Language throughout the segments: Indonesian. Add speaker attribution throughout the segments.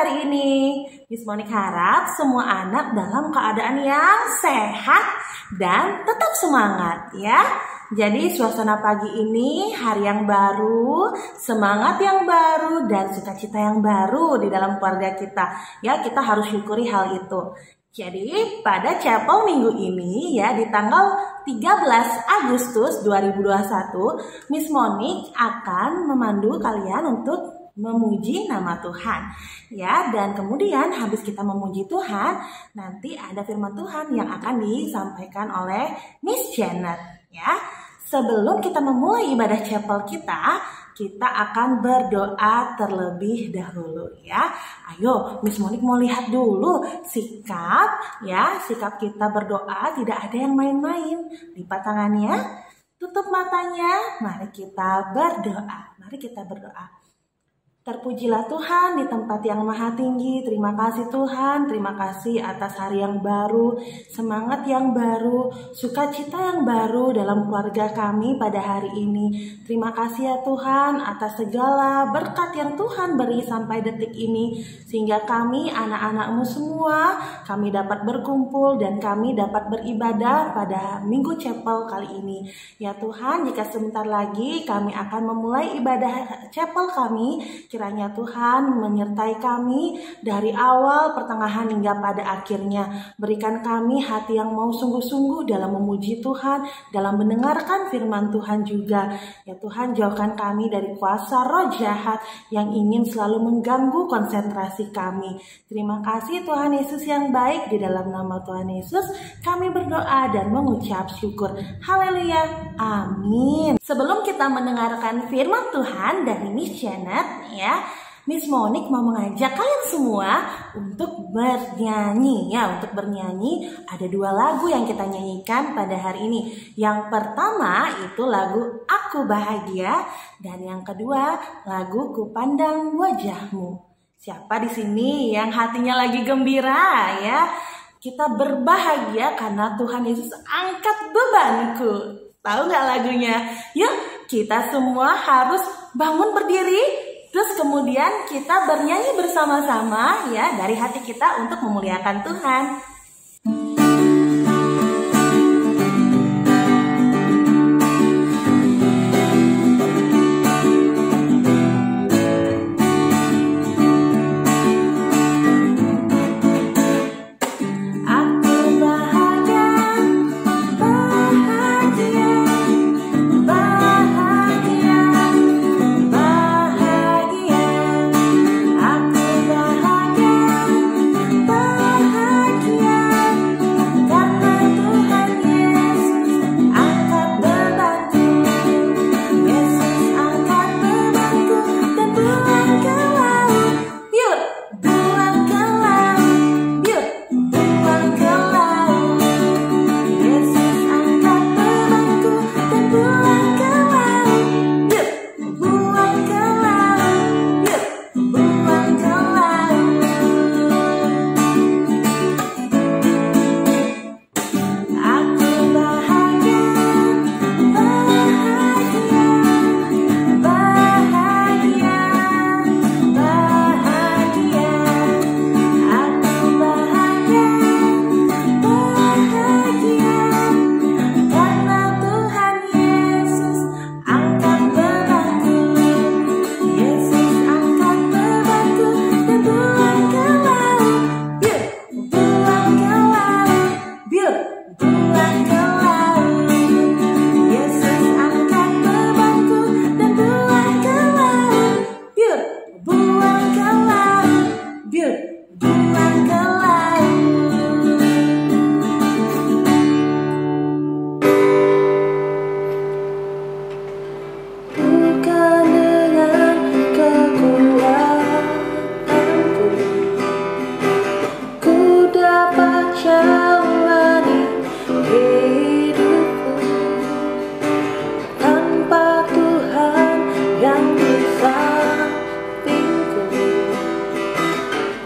Speaker 1: hari ini? Miss Monik harap semua anak dalam keadaan yang sehat dan tetap semangat ya. Jadi suasana pagi ini hari yang baru, semangat yang baru dan sukacita yang baru di dalam keluarga kita. Ya, kita harus syukuri hal itu. Jadi pada chapel minggu ini ya di tanggal 13 Agustus 2021 Miss Monik akan memandu kalian untuk memuji nama Tuhan ya, dan kemudian habis kita memuji Tuhan nanti ada firman Tuhan yang akan disampaikan oleh Miss Janet ya. Sebelum kita memulai ibadah chapel kita akan berdoa terlebih dahulu ya. Ayo, Miss Monik mau lihat dulu sikap kita berdoa, tidak ada yang main-main. Lipat tangannya, tutup matanya, mari kita berdoa. Terpujilah Tuhan di tempat yang maha tinggi. Terima kasih Tuhan, terima kasih atas hari yang baru, semangat yang baru, sukacita yang baru dalam keluarga kami pada hari ini. Terima kasih ya Tuhan atas segala berkat yang Tuhan beri sampai detik ini, sehingga kami anak-anak-Mu semua, kami dapat berkumpul dan kami dapat beribadah pada Minggu Chapel kali ini. Ya Tuhan, jika sebentar lagi kami akan memulai ibadah chapel kami, kiranya Tuhan menyertai kami dari awal, pertengahan hingga pada akhirnya. Berikan kami hati yang mau sungguh-sungguh dalam memuji Tuhan, dalam mendengarkan firman Tuhan juga. Ya Tuhan, jauhkan kami dari kuasa roh jahat yang ingin selalu mengganggu konsentrasi kami. Terima kasih Tuhan Yesus yang baik, di dalam nama Tuhan Yesus kami berdoa dan mengucap syukur. Haleluya, amin. Sebelum kita mendengarkan firman Tuhan dari Miss Janet ya, Miss Monik mau mengajak kalian semua untuk bernyanyi ya. Untuk bernyanyi ada 2 lagu yang kita nyanyikan pada hari ini. Yang pertama itu lagu Aku Bahagia, dan yang kedua lagu Ku Pandang Wajahmu. Siapa di sini yang hatinya lagi gembira ya? Kita berbahagia karena Tuhan Yesus angkat bebanku. Tahu nggak lagunya? Yuk kita semua harus bangun berdiri. Terus kemudian kita bernyanyi bersama-sama ya dari hati kita untuk memuliakan Tuhan.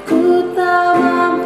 Speaker 2: Ku tak mampu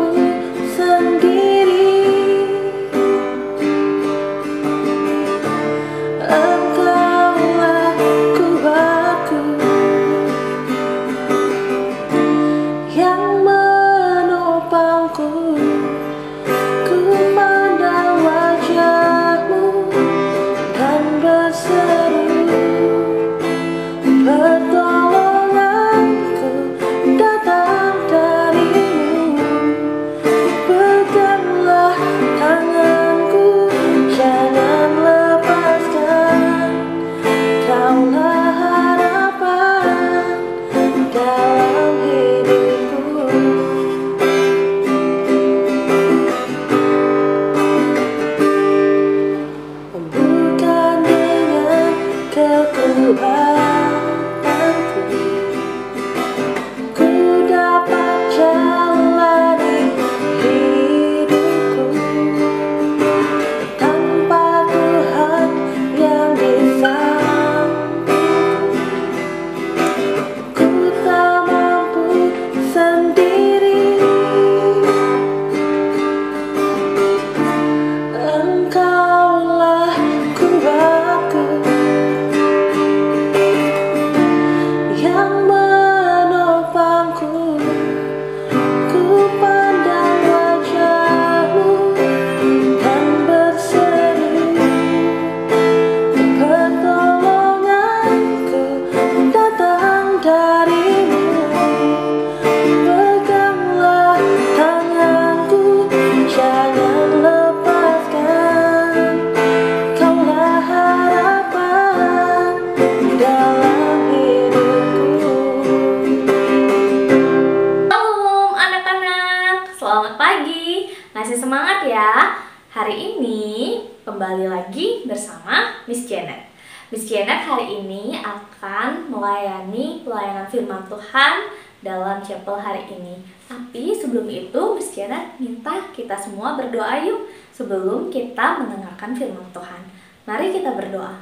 Speaker 2: selamat pagi. Ngasih semangat ya. Hari ini kembali lagi bersama Miss Janet. Miss Janet hari ini akan melayani pelayanan firman Tuhan dalam chapel hari ini. Tapi sebelum itu Miss Janet minta kita semua berdoa yuk sebelum kita mendengarkan firman Tuhan. Mari kita berdoa.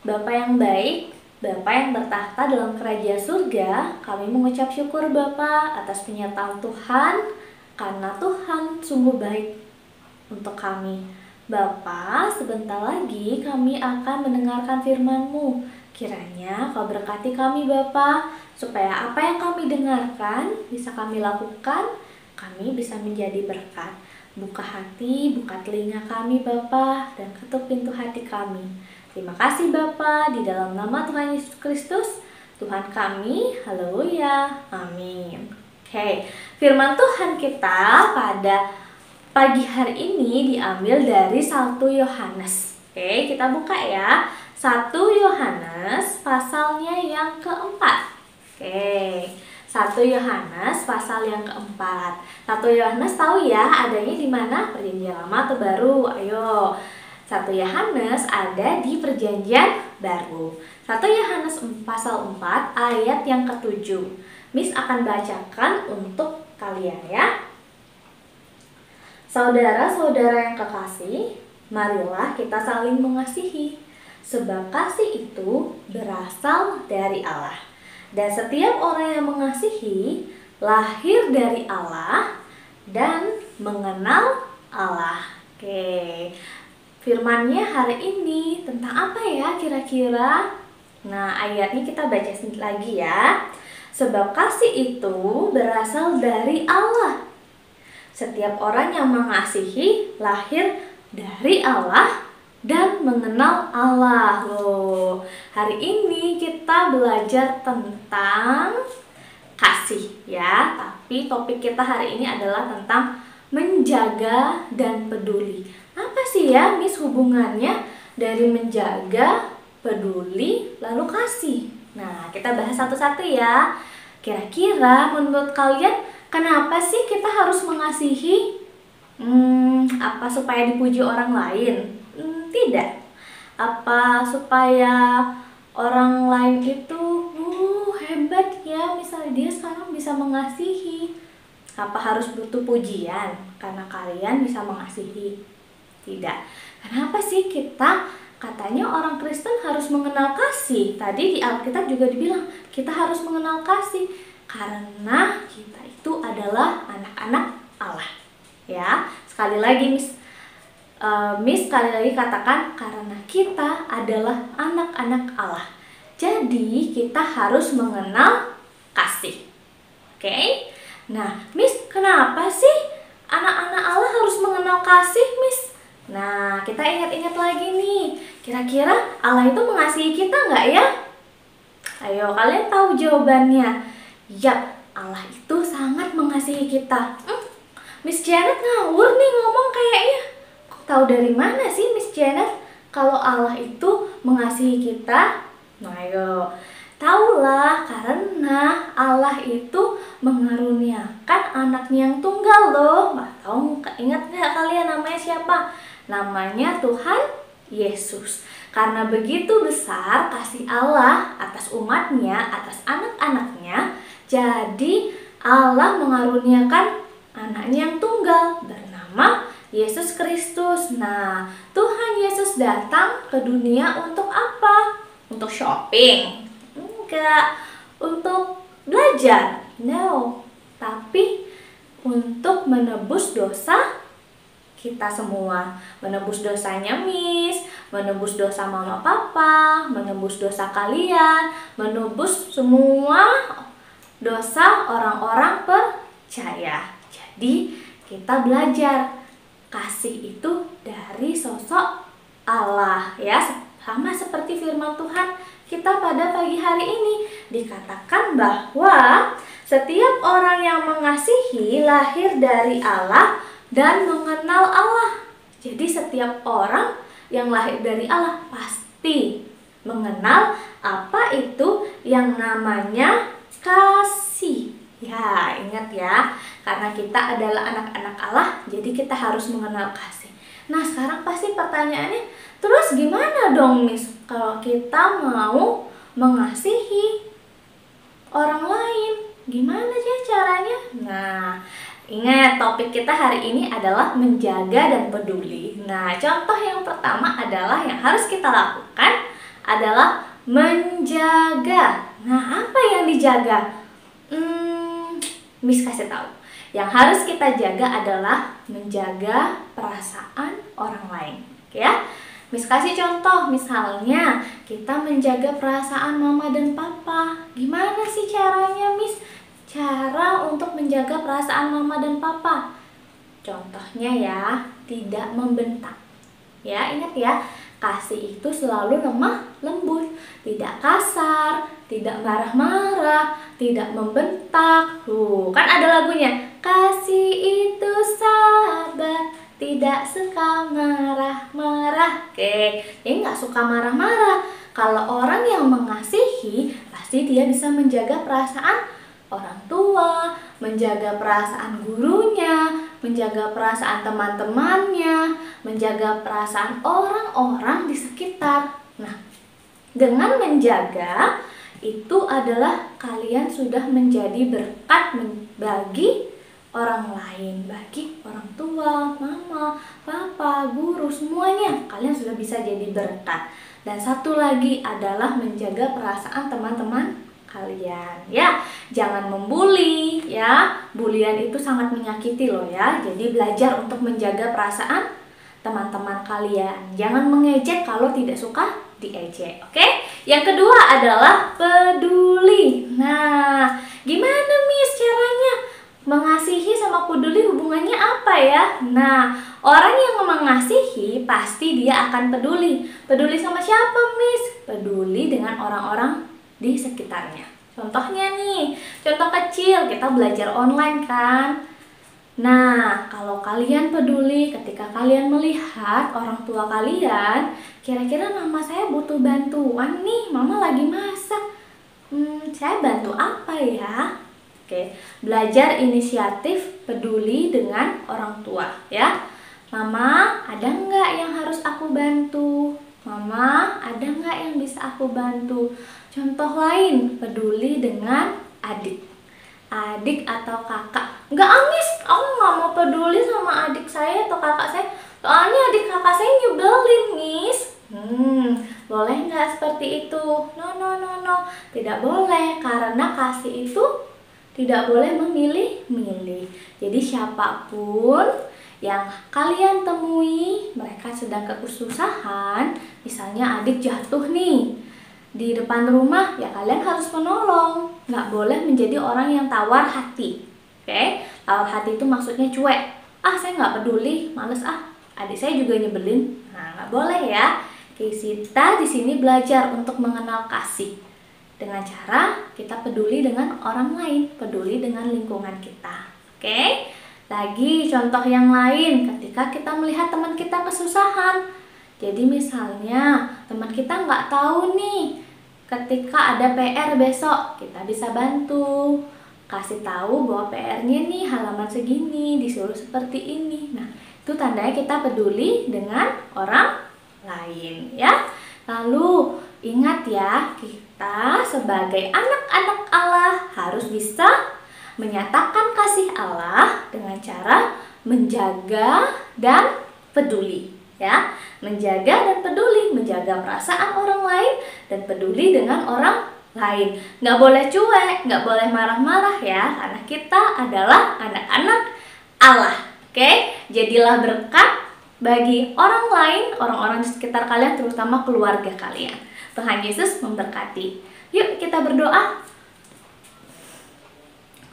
Speaker 2: Bapa yang baik, Bapa yang bertahta dalam kerajaan surga, kami mengucap syukur Bapa atas penyertaan Tuhan, karena Tuhan sungguh baik untuk kami. Bapa, sebentar lagi kami akan mendengarkan firman-Mu. Kiranya Kau berkati kami Bapa, supaya apa yang kami dengarkan bisa kami lakukan, kami bisa menjadi berkat. Buka hati, buka telinga kami Bapa, dan ketuk pintu hati kami. Terima kasih Bapa, di dalam nama Tuhan Yesus Kristus, Tuhan kami, haleluya, amin. Oke, firman Tuhan kita pada pagi hari ini diambil dari 1 Yohanes. Oke, kita buka ya. 1 Yohanes pasalnya yang keempat. Oke, 1 Yohanes pasal yang keempat. 1 Yohanes tahu ya adanya di mana? Perjanjian Lama atau Baru? Ayo. 1 Yohanes ada di Perjanjian Baru. 1 Yohanes pasal 4 ayat yang ke-7. Miss akan bacakan untuk kalian ya. Saudara-saudara yang kekasih, marilah kita saling mengasihi, sebab kasih itu berasal dari Allah. Dan setiap orang yang mengasihi lahir dari Allah dan mengenal Allah. Oke. Firmannya hari ini tentang apa ya kira-kira? Nah, ayatnya kita baca lagi ya. Sebab kasih itu berasal dari Allah. Setiap orang yang mengasihi lahir dari Allah dan mengenal Allah. Loh, hari ini kita belajar tentang kasih ya. Tapi topik kita hari ini adalah tentang menjaga dan peduli. Apa sih ya Miss hubungannya dari menjaga, peduli, lalu kasih? Nah, kita bahas satu-satu ya. Kira-kira menurut kalian kenapa sih kita harus mengasihi? Apa supaya dipuji orang lain? Tidak. Apa supaya orang lain itu hebat ya, misalnya dia sekarang bisa mengasihi? Apa harus butuh pujian karena kalian bisa mengasihi? Tidak. Kenapa sih kita katanya orang Kristen harus mengenal kasih? Tadi di Alkitab juga dibilang kita harus mengenal kasih karena kita itu adalah anak-anak Allah. Ya, sekali lagi Miss sekali lagi katakan karena kita adalah anak-anak Allah. Jadi kita harus mengenal kasih. Oke? Nah, Miss kenapa sih anak-anak Allah harus mengenal kasih, Miss? Nah, kita ingat-ingat lagi nih. Kira-kira Allah itu mengasihi kita nggak ya? Ayo, kalian tahu jawabannya. Yap, Allah itu sangat mengasihi kita. Miss Janet ngawur nih ngomong kayaknya. Kok tahu dari mana sih Miss Janet kalau Allah itu mengasihi kita? Nah, ayo. Taulah karena Allah itu mengaruniakan anaknya yang tunggal loh. Tahu ingat nggak kalian namanya siapa? Namanya Tuhan Yesus. Karena begitu besar kasih Allah atas umatnya, atas anak-anaknya, jadi Allah mengaruniakan anaknya yang tunggal bernama Yesus Kristus. Nah, Tuhan Yesus datang ke dunia untuk apa? Untuk shopping? Enggak. Untuk belajar? No. Tapi untuk menebus dosa kita semua, menebus dosanya Miss, menebus dosa mama papa, menebus dosa kalian, menebus semua dosa orang-orang percaya. Jadi kita belajar kasih itu dari sosok Allah ya, sama seperti firman Tuhan kita pada pagi hari ini dikatakan bahwa setiap orang yang mengasihi lahir dari Allah dan mengenal Allah. Jadi setiap orang yang lahir dari Allah pasti mengenal apa itu yang namanya kasih. Ya, ingat ya. Karena kita adalah anak-anak Allah, jadi kita harus mengenal kasih. Nah, sekarang pasti pertanyaannya, terus gimana dong Miss kalau kita mau mengasihi orang lain? Gimana sih caranya? Nah, ingat topik kita hari ini adalah menjaga dan peduli. Nah, contoh yang pertama adalah yang harus kita lakukan adalah menjaga. Nah, apa yang dijaga? Miss kasih tahu. Yang harus kita jaga adalah menjaga perasaan orang lain. Oke ya? Miss kasih contoh, misalnya kita menjaga perasaan mama dan papa. Gimana sih caranya, Miss? Cara untuk menjaga perasaan mama dan papa. Contohnya ya, tidak membentak. Ya, ingat ya, kasih itu selalu lemah lembut, tidak kasar, tidak marah-marah, tidak membentak. Kan ada lagunya. Kasih itu sabar, tidak suka marah-marah. Oke, dia nggak suka marah-marah. Kalau orang yang mengasihi, pasti dia bisa menjaga perasaan orang tua, menjaga perasaan gurunya, menjaga perasaan teman-temannya, menjaga perasaan orang-orang di sekitar. Nah, dengan menjaga itu adalah kalian sudah menjadi berkat bagi orang lain, bagi orang tua, mama, papa, guru, semuanya. Kalian sudah bisa jadi berkat. Dan satu lagi adalah menjaga perasaan teman-teman kalian, ya. Jangan membuli, ya. Bulian itu sangat menyakiti loh ya. Jadi belajar untuk menjaga perasaan teman-teman kalian. Jangan mengejek kalau tidak suka diejek, oke? Yang kedua adalah peduli. Nah, gimana Miss caranya? Mengasihi sama peduli hubungannya apa ya? Nah, orang yang mengasihi pasti dia akan peduli. Peduli sama siapa, Miss? Peduli dengan orang-orang di sekitarnya. Contohnya nih, contoh kecil, kita belajar online kan. Nah, kalau kalian peduli ketika kalian melihat orang tua kalian, kira-kira mama saya butuh bantuan nih, mama lagi masak. Saya bantu apa ya? Oke, belajar inisiatif peduli dengan orang tua ya. Mama, ada nggak yang harus aku bantu? Mama, ada nggak yang bisa aku bantu? Contoh lain, peduli dengan adik. Adik atau kakak. Nggak, Miss, aku nggak mau peduli sama adik saya atau kakak saya. Soalnya adik kakak saya nyebelin, Miss. Boleh nggak seperti itu? No. Tidak boleh, karena kasih itu tidak boleh memilih-milih. Jadi siapapun yang kalian temui, mereka sedang kesusahan, misalnya adik jatuh nih di depan rumah, ya kalian harus menolong. Nggak boleh menjadi orang yang tawar hati. Oke? Tawar hati itu maksudnya cuek. Saya nggak peduli, males adik saya juga nyebelin. Nah, nggak boleh ya. Kita di sini belajar untuk mengenal kasih dengan cara kita peduli dengan orang lain, peduli dengan lingkungan kita. Oke? Lagi contoh yang lain, ketika kita melihat teman kita kesusahan. Jadi misalnya teman kita nggak tahu nih, ketika ada PR besok, kita bisa bantu. Kasih tahu bahwa PR-nya nih halaman segini, disuruh seperti ini. Nah, itu tandanya kita peduli dengan orang lain ya. Lalu ingat ya, kita sebagai anak-anak Allah harus bisa menyatakan kasih Allah dengan cara menjaga dan peduli ya. Menjaga dan peduli, menjaga perasaan orang lain dan peduli dengan orang lain. Nggak boleh cuek, nggak boleh marah-marah ya, karena kita adalah anak-anak Allah. Oke? Jadilah berkat bagi orang lain, orang-orang di sekitar kalian, terutama keluarga kalian. Tuhan Yesus memberkati. Yuk kita berdoa.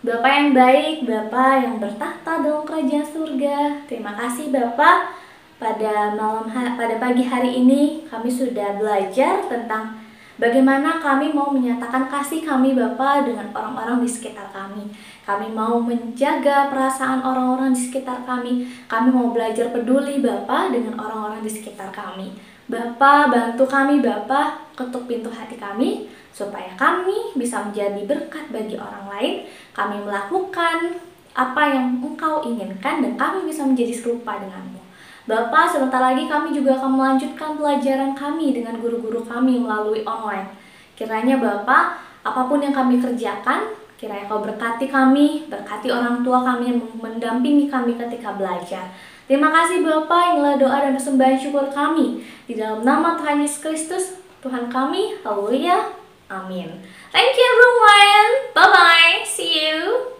Speaker 2: Bapa yang baik, Bapa yang bertahta dalam kerajaan surga, terima kasih Bapa. Pada pagi hari ini kami sudah belajar tentang bagaimana kami mau menyatakan kasih kami Bapa dengan orang-orang di sekitar kami. Kami mau menjaga perasaan orang-orang di sekitar kami. Kami mau belajar peduli Bapa dengan orang-orang di sekitar kami. Bapa, bantu kami Bapa, ketuk pintu hati kami supaya kami bisa menjadi berkat bagi orang lain. Kami melakukan apa yang Engkau inginkan dan kami bisa menjadi serupa denganmu. Bapa, sebentar lagi kami juga akan melanjutkan pelajaran kami dengan guru-guru kami melalui online. Kiranya Bapa, apapun yang kami kerjakan, kiranya Kau berkati kami, berkati orang tua kami yang mendampingi kami ketika belajar. Terima kasih Bapa, inilah doa dan persembahan syukur kami. Di dalam nama Tuhan Yesus Kristus, Tuhan kami, haleluya, amin. Thank you everyone, bye-bye, see you.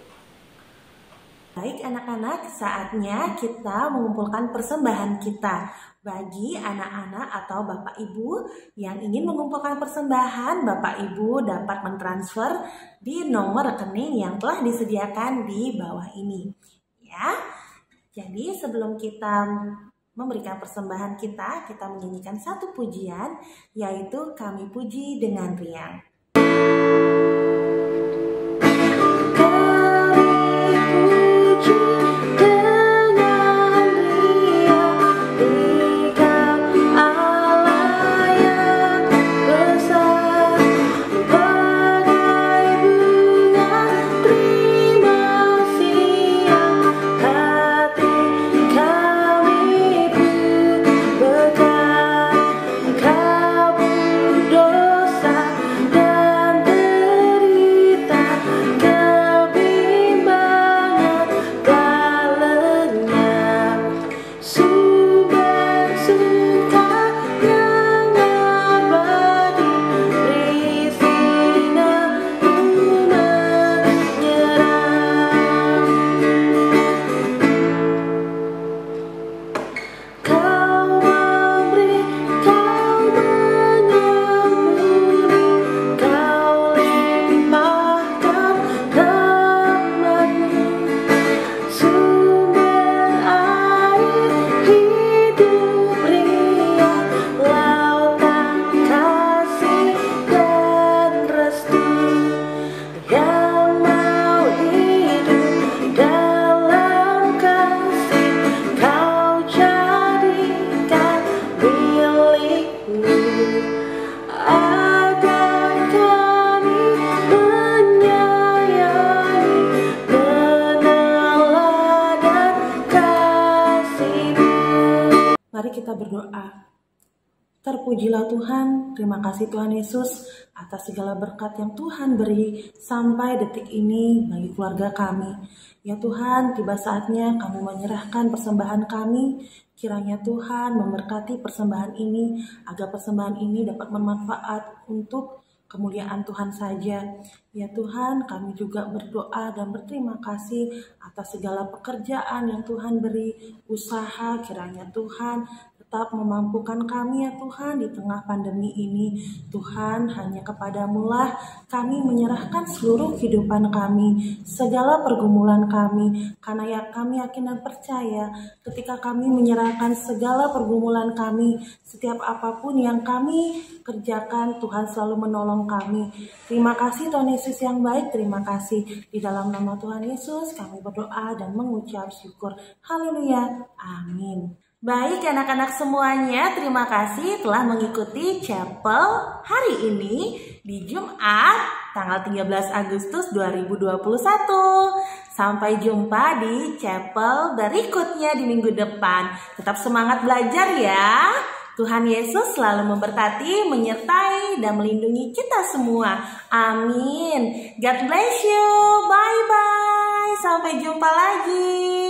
Speaker 1: Baik anak-anak, saatnya kita mengumpulkan persembahan kita. Bagi anak-anak atau Bapak Ibu yang ingin mengumpulkan persembahan, Bapak Ibu dapat mentransfer di nomor rekening yang telah disediakan di bawah ini. Ya. Jadi sebelum kita memberikan persembahan kita menyanyikan satu pujian, yaitu Kami Puji Dengan Riang. Mari kita berdoa. Terpujilah Tuhan, terima kasih Tuhan Yesus atas segala berkat yang Tuhan beri sampai detik ini bagi keluarga kami. Ya Tuhan, tiba saatnya kami menyerahkan persembahan kami. Kiranya Tuhan memberkati persembahan ini, agar persembahan ini dapat bermanfaat untuk kemuliaan Tuhan saja. Ya Tuhan, kami juga berdoa dan berterima kasih atas segala pekerjaan yang Tuhan beri, usaha. Kiranya Tuhan tetap memampukan kami ya Tuhan di tengah pandemi ini. Tuhan, hanya kepadamu-lah kami menyerahkan seluruh kehidupan kami, segala pergumulan kami, karena ya kami yakin dan percaya ketika kami menyerahkan segala pergumulan kami, setiap apapun yang kami kerjakan, Tuhan selalu menolong kami. Terima kasih Tuhan Yesus yang baik, terima kasih. Di dalam nama Tuhan Yesus kami berdoa dan mengucap syukur. Haleluya, amin. Baik anak-anak semuanya, terima kasih telah mengikuti chapel hari ini di Jumat tanggal 13 Agustus 2021. Sampai jumpa di chapel berikutnya di minggu depan. Tetap semangat belajar ya. Tuhan Yesus selalu memberkati, menyertai, dan melindungi kita semua. Amin. God bless you. Bye-bye. Sampai jumpa lagi.